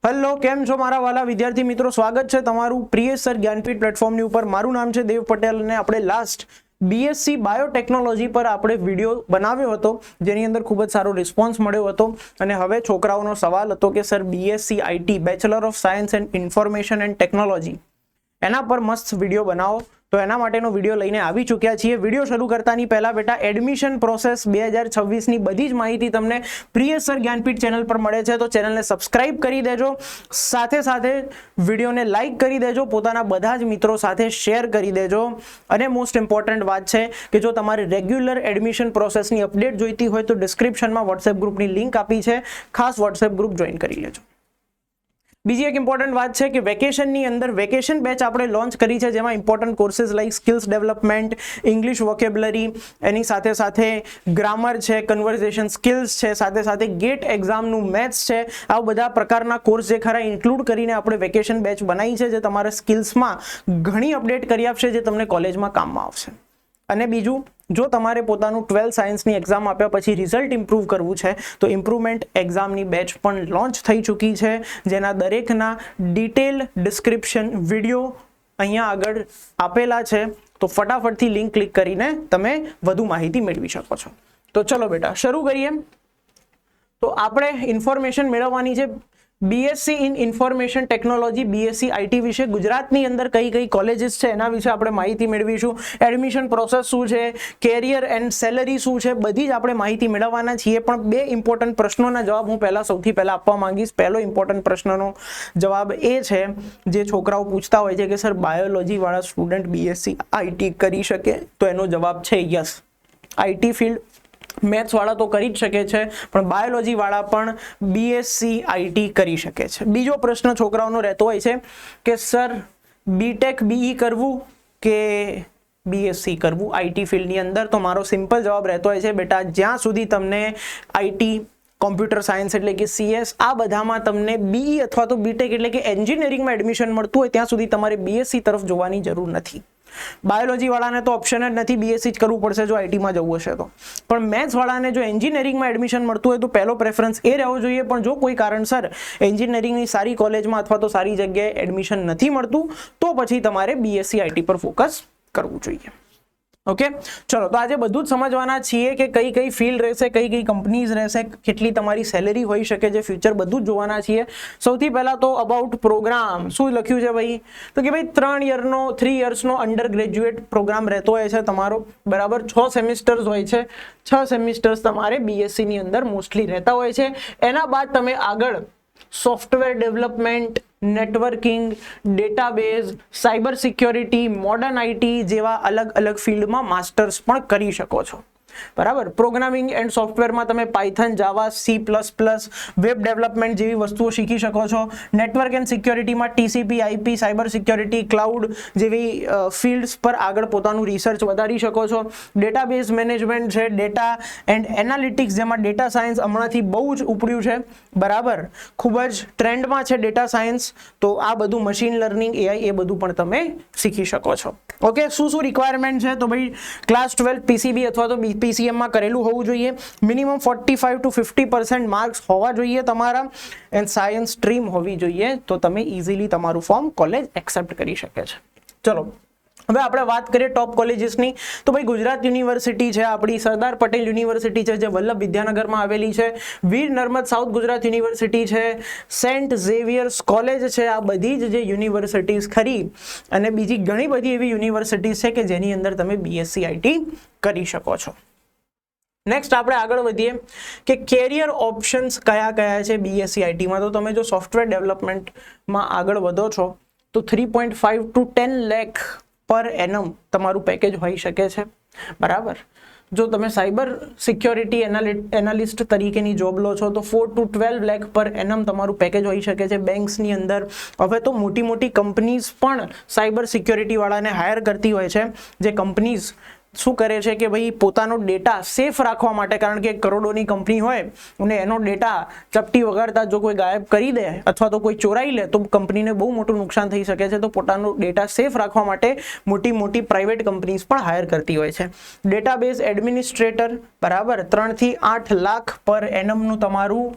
Hello, કેમ છો મારા વાલા વિદ્યાર્થી મિત્રો? સ્વાગત છે તમારું પ્રિય સર જ્ઞાનપીઠ પ્લેટફોર્મની ઉપર. મારું નામ છે દેવ પટેલ અને આપણે લાસ્ટ બીએસસી બાયોટેકનોલોજી પર આપણે વિડીયો બનાવ્યો હતો, જેની અંદર ખૂબ જ સારો રિસ્પોન્સ મળ્યો હતો. અને હવે છોકરાઓનો સવાલ હતો કે sir BSc IT bachelor of science and information and technology એના પર મસ્ત વિડીયો બનાવો. તો એના માટેનો વિડીયો લઈને આવી ચૂક્યા છીએ. વિડીયો શરૂ કરતાની પહેલા બેટા એડમિશન પ્રોસેસ 2026ની બધી જ માહિતી તમને પ્રિય સર જ્ઞાનપીઠ ચેનલ પર મળે છે, તો ચેનલને સબસ્ક્રાઇબ કરી દેજો. સાથે સાથે વિડીયોને લાઇક કરી દેજો, પોતાના બધા જ મિત્રો સાથે શેર કરી દેજો. અને મોસ્ટ ઇમ્પોર્ટન્ટ વાત છે કે જો તમારે રેગ્યુલર એડમિશન પ્રોસેસની અપડેટ જોઈતી હોય તો ડિસ્ક્રિપ્શનમાં વોટ્સએપ ગ્રુપની લિંક આપી છે, ખાસ વોટ્સએપ ગ્રુપ જોઈન કરી લેજો. બીજી એક ઇમ્પોર્ટન્ટ વાત છે કે વેકેશનની અંદર વેકેશન બેચ આપણે લોન્ચ કરી છે, જેમાં important courses like skills development, English vocabulary, એની સાથે સાથે ગ્રામર છે, કન્વર્ઝેશન સ્કિલ્સ છે, સાથે સાથે ગેટ એક્ઝામનું મેથ્સ છે, આ બધા પ્રકારના કોર્સ જે ખરા ઇન્ક્લુડ કરીને આપણે વેકેશન બેચ બનાવી છે, જે તમારા સ્કિલ્સમાં ઘણી અપડેટ કરી આપશે, જે તમને કોલેજમાં કામમાં આવશે. અને બીજું, જો તમારે પોતાનું 12 સાયન્સની એક્ઝામ આપ્યા પછી રિઝલ્ટ ઇમ્પ્રૂવ કરવું છે તો ઇમ્પ્રુવમેન્ટ એક્ઝામની બેચ પણ લોન્ચ થઈ ચૂકી છે, જેના દરેકના ડિટેલ ડિસ્ક્રિપ્શન વિડીયો અહીંયા આગળ આપેલા છે. તો ફટાફટથી લિંક ક્લિક કરીને તમે વધુ માહિતી મેળવી શકો છો. તો ચલો બેટા શરૂ કરીએ. તો આપણે ઇન્ફોર્મેશન મેળવવાની છે BSc in information technology, BSc IT વિશે. ગુજરાતની અંદર કઈ કઈ કોલેજીસ છે એના વિશે આપણે માહિતી મેળવીશું. એડમિશન પ્રોસેસ શું છે, કેરિયર એન્ડ સેલરી શું છે, બધી જ આપણે માહિતી મેળવવાના છીએ. પણ બે ઇમ્પોર્ટન્ટ પ્રશ્નોના જવાબ હું સૌથી પહેલા આપવા માંગીશ. પહેલો ઇમ્પોર્ટન્ટ પ્રશ્નનો જવાબ એ છે, જે છોકરાઓ પૂછતા હોય છે કે સર બાયોલોજી વાળા સ્ટુડન્ટ બીએસસી આઈટી કરી શકે? તો એનો જવાબ છે યસ. આઈટી ફિલ્ડ મેથ્સ વાળા તો કરી જ શકે છે, પણ બાયોલોજી વાળા પણ બીએસસી આઈટી કરી શકે છે. બીજો પ્રશ્ન છોકરાઓનો રહેતો હોય છે કે સર બીટેક બીઈ કરવું કે બીએસસી કરવું આઈટી ફિલ્ડની અંદર? તો મારો સિમ્પલ જવાબ રહેતો હોય છે બેટા, જ્યાં સુધી તમને આઈટી, કોમ્પ્યુટર સાયન્સ એટલે કે સીએસ, આ બધામાં તમને બીઈ અથવા તો બીટેક એટલે કે એન્જિનિયરિંગમાં એડમિશન મળતું હોય ત્યાં સુધી તમારે બીએસસી તરફ જોવાની જરૂર નથી. બાયોલોજી વાળાને તો ઓપ્શન જ નથી, બીએસસી જ કરવું પડશે જો આઈટીમાં જવું હશે તો. પણ મેથ્સ વાળાને જો એન્જિનિયરિંગમાં એડમિશન મળતું હોય તો પહેલો પ્રેફરન્સ એ રહેવો જોઈએ. પણ જો કોઈ કારણસર એન્જિનિયરિંગની સારી કોલેજમાં અથવા તો સારી જગ્યાએ એડમિશન નથી મળતું તો પછી તમારે બીએસસી આઈટી પર ફોકસ કરવું જોઈએ. ઓકે, ચલો તો આજે બધું જ સમજવાના છીએ કે કઈ કઈ ફિલ્ડ રહેશે, કઈ કઈ કંપનીઝ રહેશે, કેટલી તમારી સેલેરી હોઈ શકે છે, ફ્યુચર બધું જ જોવાના છીએ. સૌથી પહેલા તો અબાઉટ પ્રોગ્રામ શું લખ્યું છે ભાઈ? તો કે ભાઈ 3 યર્સનો અંડર ગ્રેજ્યુએટ પ્રોગ્રામ રહેતો હોય છે તમારો, બરાબર. 6 સેમિસ્ટર્સ હોય છે, 6 સેમિસ્ટર્સ તમારે બીએસસી ની અંદર મોસ્ટલી રહેતા હોય છે. એના બાદ તમે આગળ software development, networking, database, cyber security, modern IT જેવા અલગ અલગ ફિલ્ડમાં માસ્ટર્સ પણ કરી શકો છો, બરાબર. પ્રોગ્રામિંગ એન્ડ સોફ્ટવેરમાં તમે પાયથન, જાવા, સી++, વેબ ડેવલપમેન્ટ જેવી વસ્તુઓ શીખી શકો છો. નેટવર્ક એન્ડ સિક્યોરિટીમાં TCP, IP, cyber security, cloud જેવી ફિલ્ડ્સ પર આગળ પોતાનું રિસર્ચ વધારી શકો છો. ડેટાબેઝ મેનેજમેન્ટ છે, ડેટા એન્ડ એનાલિટિક્સ, જેમાં ડેટા સાયન્સ હમણાંથી બહુ જ ઉપડ્યું છે, બરાબર. ખૂબ જ ટ્રેન્ડમાં છે ડેટા સાયન્સ. તો આ બધું મશીન લર્નિંગ, એઆઈ, એ બધું પણ તમે શીખી શકો છો. ઓકે, શું શું રિક્વાયરમેન્ટ છે? તો ભાઈ ક્લાસ 12 પીસીબી અથવા તો પીસીએમમાં કરેલું હોવું જોઈએ. મિનિમમ 45 to 50% માર્ક્સ હોવા જોઈએ તમારા, એન્ડ સાયન્સ સ્ટ્રીમ હોવી જોઈએ. તો તમે ઇઝીલી તમારું ફોર્મ કોલેજ એક્સેપ્ટ કરી શકે છે. ચલો હવે આપણે વાત કરીએ ટોપ કોલેજીસની. તો ભાઈ ગુજરાત યુનિવર્સિટી છે આપણી, સરદાર પટેલ યુનિવર્સિટી છે જે વલ્લભ વિદ્યાનગરમાં આવેલી છે, વીર નર્મદ સાઉથ ગુજરાત યુનિવર્સિટી છે, સેન્ટ ઝેવિયર્સ કોલેજ છે. આ બધી જ જે યુનિવર્સિટીઝ ખરી, અને બીજી ઘણી બધી એવી યુનિવર્સિટીઝ છે કે જેની અંદર તમે બીએસસી આઈટી કરી શકો છો. નેક્સ્ટ આપણે આગળ વધીએ કે કેરિયર ઓપ્શન્સ કયા કયા છે બીએસસી આઈટીમાં. તો તમે જો સોફ્ટવેર ડેવલપમેન્ટમાં આગળ વધો છો તો 3.5 to 10 લાખ પર એનમ તમારું પેકેજ હોઈ શકે છે, બરાબર. જો તમે સાયબર સિક્યોરિટી એનાલિસ્ટ તરીકેની જોબ લો છો તો 4 to 12 લાખ પર એનમ તમારું પેકેજ હોઈ શકે છે બેંક્સની અંદર. હવે તો મોટી મોટી કંપનીઝ પણ સાયબર સિક્યોરિટી વાળાને હાયર કરતી હોય છે, જે કંપનીઝ શું કરે છે કે ભાઈ પોતાનો ડેટા સેફ રાખવા માટે, કારણ કે કરોડોની કંપની હોય અને એનો ડેટા ચપટી વગાડતા જો કોઈ ગાયબ કરી દે અથવા તો કોઈ ચોરાઈ લે તો કંપનીને બહુ મોટું નુકસાન થઈ શકે છે. તો પોતાનો ડેટા સેફ રાખવા માટે મોટી મોટી પ્રાઇવેટ કંપનીઝ પણ હાયર કરતી હોય છે. ડેટાબેઝ એડમિનિસ્ટ્રેટર, બરાબર, 3 થી 8 લાખ પર એનમનું તમારું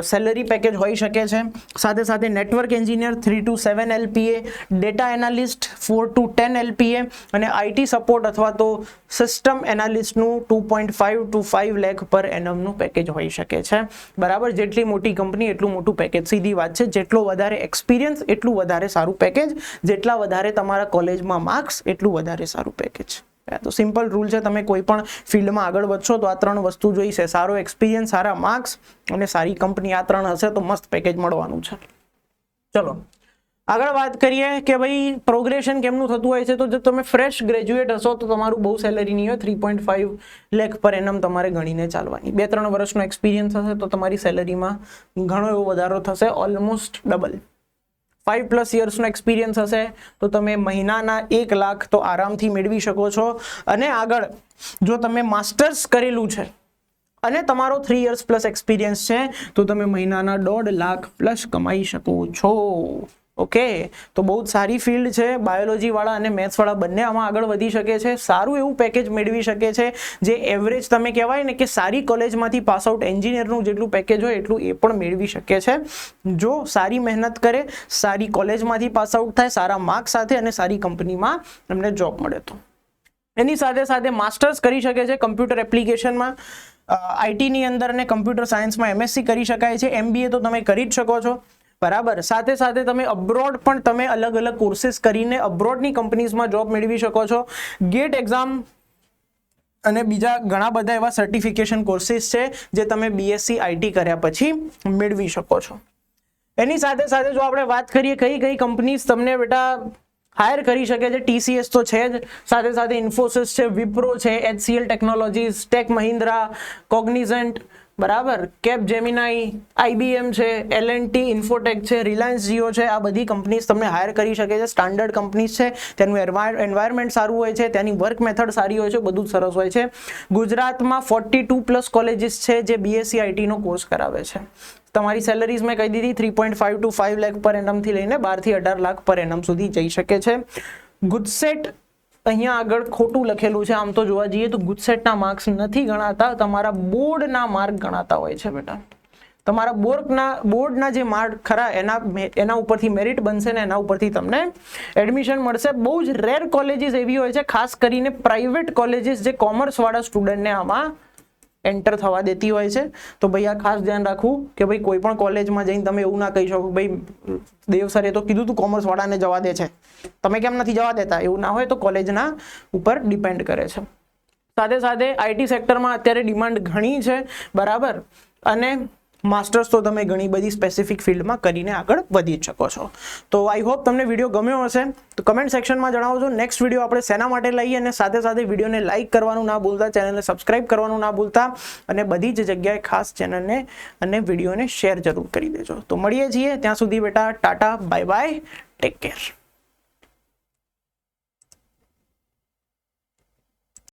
સેલરી પેકેજ હોઈ શકે છે. સાથે સાથે network engineer 3 to 7 LPA, data analyst 4 to 10 LPA અને આઈટી સપોર્ટ અથવા તો સિસ્ટમ એનાલિસ્ટનું 2.5 to 5 લાખ પર એનમનું પેકેજ હોઈ શકે છે. બરાબર, જેટલી મોટી કંપની એટલું મોટું પેકેજ, સીધી વાત છે. જેટલો વધારે એક્સપિરિયન્સ એટલું વધારે સારું પેકેજ, જેટલા વધારે તમારા કોલેજમાં માર્ક્સ એટલું વધારે સારું પેકેજ. તો સિમ્પલ રૂલ છે. તમે કોઈ પણ ફિલ્ડમાં આગળ વધશો તો આ 3 વસ્તુ જોઈશે: સારો એક્સપિરિયન્સ, સારા માર્ક્સ અને સારી કંપની. આ 3 હશે તો મસ્ત પેકેજ મળવાનું છે. ચલો આગળ વાત કરીએ કે ભાઈ પ્રોગ્રેશન કેમનું થતું હોય છે. તો જો તમે ફ્રેશ ગ્રેજ્યુએટ હશો તો તમારું બહુ સેલરી નહીં હોય, 3.5 લાખ પર એનમ તમારે ગણીને ચાલવાની. 2-3 વર્ષનો એક્સપિરિયન્સ હશે તો તમારી સેલરીમાં ઘણો એવો વધારો થશે, ઓલમોસ્ટ ડબલ. 5+ યર્સનો એક્સપિરિયન્સ હશે તો તમે મહિનાના 1 લાખ તો આરામથી મેળવી શકો છો. અને આગળ જો તમે માસ્ટર્સ કરેલું છે અને તમારો 3 years પ્લસ એક્સપિરિયન્સ છે તો તમે મહિનાના 1.5 લાખ પ્લસ કમાઈ શકો છો. ઓકે, તો બહુ જ સારી ફિલ્ડ છે. બાયોલોજી વાળા અને મેથ્સ વાળા બંને આમાં આગળ વધી શકે છે. સારું એવું પેકેજ મેળવી શકે છે, જે એવરેજ તમે કહેવાય ને કે સારી કોલેજમાંથી પાસ આઉટ એન્જિનિયરનું જેટલું પેકેજ હોય એટલું એ પણ મેળવી શકે છે, જો સારી મહેનત કરે, સારી કોલેજમાંથી પાસ આઉટ થાય, સારા માર્ક્સ સાથે અને સારી કંપનીમાં એમને જોબ મળે તો. એની સાથે સાથે માસ્ટર્સ કરી શકે છે કમ્પ્યુટર એપ્લિકેશનમાં, આઈટીની અંદર અને કમ્પ્યુટર સાયન્સમાં MSc કરી શકાય છે. MBA તો તમે કરી જ શકો છો. બરાબર, સાથે સાથે તમે અબ્રોડ પણ તમે અલગ અલગ કોર્सेस કરીને અબ્રોડની કંપનીઝમાં જોબ મેળવી શકો છો. ગેટ એક્ઝામ અને બીજા ઘણા બધા એવા સર્ટિફિકેશન કોર્सेस છે જે તમે BSc IT કર્યા પછી મેળવી શકો છો. એની સાથે સાથે જો આપણે વાત કરીએ કઈ કઈ કંપનીઝ તમને બેટા હાયર કરી શકે છે, TCS તો છે જ, સાથે સાથે ઇન્ફોસિસ છે, વિપ્રો છે, HCL ટેકનોલોજીસ, ટેક મહિન્દ્રા, કોગ્નિઝન્ટ, બરાબર, કેપ જેમિનાઈ, IBM છે, L&T ઇન્ફોટેક છે, રિલાયન્સ જીઓ છે. આ બધી કંપનીઝ તમને હાયર કરી શકે છે. સ્ટાન્ડર્ડ કંપનીઝ છે, તેનું એન્વાયરમેન્ટ સારું હોય છે, તેની વર્ક મેથડ સારી હોય છે, બધું જ સરસ હોય છે. ગુજરાતમાં 42+ કોલેજીસ છે જે BSc IT નો કોર્સ કરાવે છે. તમારી સેલરીઝ મેં કહી દીધી, 3.5 to 5 લાખ પર એનમ થી લઈને 12 થી 18 લાખ પર એનમ સુધી જઈ શકે છે. ગુજસેટ અહીંયા આગળ ખોટું લખેલું છે. આમ તો જોવા જઈએ તો ગુજસેટના માર્ક્સ નથી ગણાતા, તમારા બોર્ડના માર્ક ગણાતા હોય છે બેટા. તમારા બોર્ડના જે માર્ક ખરા એના ઉપરથી મેરિટ બનશે ને એના ઉપરથી તમને એડમિશન મળશે. બહુ જ રેર કોલેજીસ એવી હોય છે, ખાસ કરીને પ્રાઇવેટ કોલેજીસ, જે કોમર્સ વાળા સ્ટુડન્ટને આમાં એન્ટર થવા દેતી હોય છે. તો ભાઈ આ ખાસ ધ્યાન રાખવું કે ભાઈ કોઈ પણ કોલેજમાં જઈને તમે એવું ના કહી શકો ભાઈ દેવ સરે તો કીધું તું કોમર્સ વાળાને જવા દે છે, તમે કેમ નથી જવા દેતા. એવું ના હોય, તો કોલેજના ઉપર ડિપેન્ડ કરે છે. સાથે સાથે IT સેક્ટરમાં અત્યારે ડિમાન્ડ ઘણી છે, બરાબર, અને માસ્ટર્સ તો તમે ઘણી બધી સ્પેસિફિક ફિલ્ડમાં કરીને આગળ વધી શકો છો. તો આઈ હોપ તમને વિડીયો ગમ્યો હશે. તો કમેન્ટ સેક્શનમાં જણાવજો નેક્સ્ટ વિડીયો આપણે શેના માટે લઈએ, અને સાથે સાથે વિડીયોને લાઇક કરવાનું ના ભૂલતા, ચેનલને સબસ્ક્રાઇબ કરવાનું ના ભૂલતા, અને બધી જ જગ્યાએ ખાસ ચેનલને અને વિડીયોને શેર જરૂર કરી દેજો. તો મળીએ છીએ ત્યાં સુધી બેટા, Tata, bye bye, take care.